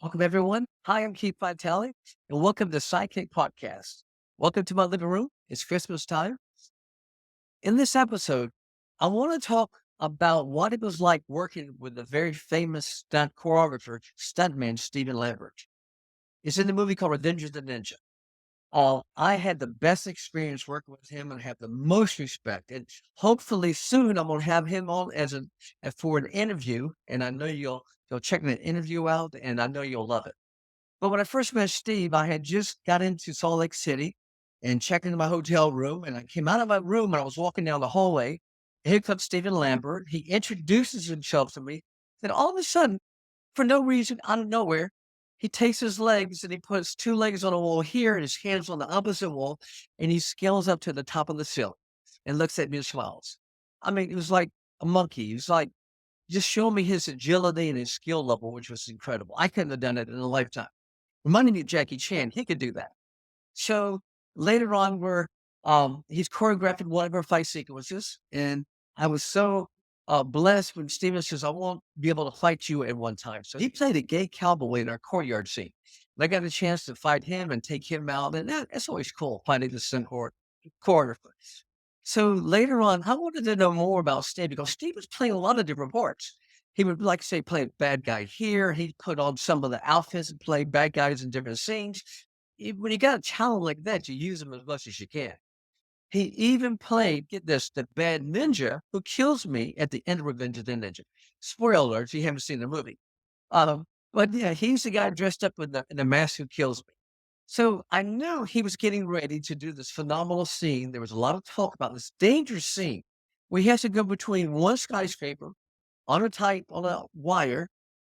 Welcome, everyone. Hi, I'm Keith Vitali, and welcome to Sidekick Podcast. Welcome to my living room. It's Christmas time. In this episode, I want to talk about what it was like working with the very famous stunt choreographer, stuntman Stephen Lambert. It's in the movie called Revenge of the Ninja. I had the best experience working with him and have the most respect. And hopefully soon I'm going to have him on for an interview. And I know you'll check the interview out, and I know you'll love it. But when I first met Steve, I had just got into Salt Lake City and checked into my hotel room. And I came out of my room and I was walking down the hallway. And here comes Stephen Lambert. He introduces himself to me. Then all of a sudden, for no reason, out of nowhere, he takes his legs and he puts two legs on a wall here and his hands on the opposite wall. And he scales up to the top of the ceiling and looks at me and smiles. I mean, it was like a monkey. He was like, just showing me his agility and his skill level, which was incredible. I couldn't have done it in a lifetime. Reminded me of Jackie Chan, he could do that. So later on, he's choreographed one of our fight sequences, and I was so blessed when Steven says, "I won't be able to fight you at one time." So he played a gay cowboy in our courtyard scene. And I got a chance to fight him and take him out, and that's always cool, fighting the choreographer. So later on, I wanted to know more about Steve because Steve was playing a lot of different parts. He would, like say, play a bad guy here. He'd put on some of the outfits and play bad guys in different scenes. When you got a talent like that, you use them as much as you can. He even played, get this, the bad ninja who kills me at the end of Revenge of the Ninja. Spoiler alert, if you haven't seen the movie. But yeah, he's the guy dressed up in the mask who kills me. So I knew he was getting ready to do this phenomenal scene. There was a lot of talk about this dangerous scene where he has to go between one skyscraper on a wire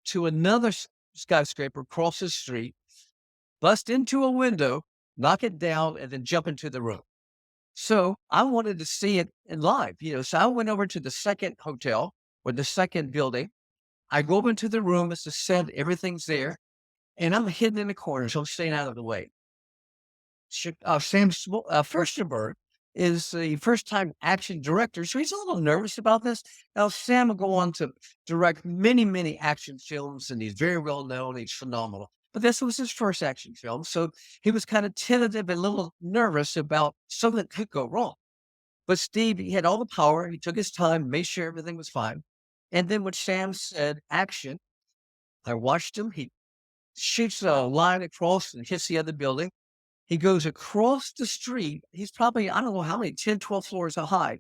to another skyscraper, cross the street, bust into a window, knock it down, and then jump into the room. So I wanted to see it in live, So I went over to the second hotel or the second building. I go into the room, it's the set, everything's there, and I'm hidden in the corner, so I'm staying out of the way. Furstenberg is the first time action director, so he's a little nervous about this. Now, Sam will go on to direct many, many action films, and he's very well known. He's phenomenal. But this was his first action film, so he was kind of tentative and a little nervous about something that could go wrong. But Steve, he had all the power. He took his time, made sure everything was fine. And then when Sam said action, I watched him. He shoots a line across and hits the other building. He goes across the street. He's probably, I don't know how many, 10, 12 floors high.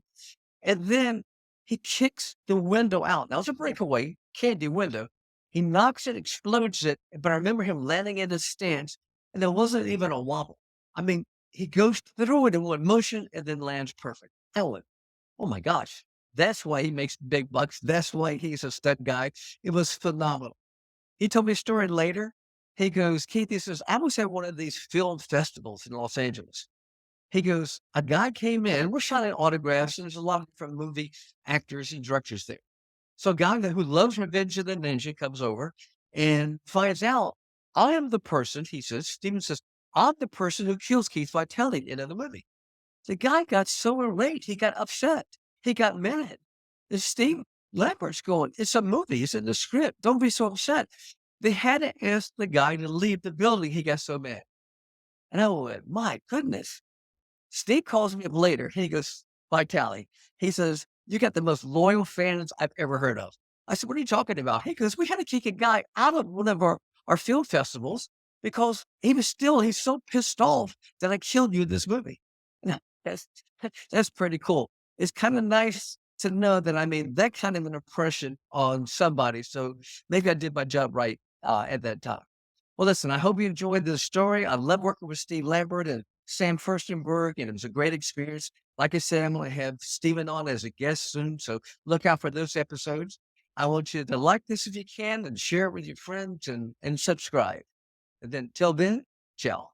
And then he kicks the window out. Now it's a breakaway, candy window. He knocks it, explodes it. But I remember him landing in his stance, and there wasn't even a wobble. I mean, he goes through it in one motion and then lands perfect. I went, oh my gosh, that's why he makes big bucks. That's why he's a stud guy. It was phenomenal. He told me a story later. He goes, Keith, he says, I was at one of these film festivals in Los Angeles. He goes, a guy came in, we're signing autographs, and there's a lot of different movie actors and directors there. So a guy who loves Revenge of the Ninja comes over and finds out I am the person, he says, Steven says, I'm the person who kills Keith Vitali at the end of the movie. The guy got so irate, he got upset. He got mad. And Steve Lambert's going, it's a movie, it's in the script. Don't be so upset. They had to ask the guy to leave the building. He got so mad. And I went, my goodness. Steve calls me up later. He goes, Vitali. He says, you got the most loyal fans I've ever heard of. I said, what are you talking about? He goes, we had to kick a guy out of one of our film festivals because he's so pissed off that I killed you in this movie. Now, that's, that's pretty cool. It's kind of nice to know that I made that kind of an impression on somebody. So maybe I did my job right at that time. Well, listen, I hope you enjoyed this story. I love working with Steve Lambert and Sam Furstenberg, and it was a great experience. Like I said, I'm going to have Steven on as a guest soon, so look out for those episodes. I want you to like this if you can and share it with your friends and subscribe. And then till then, ciao.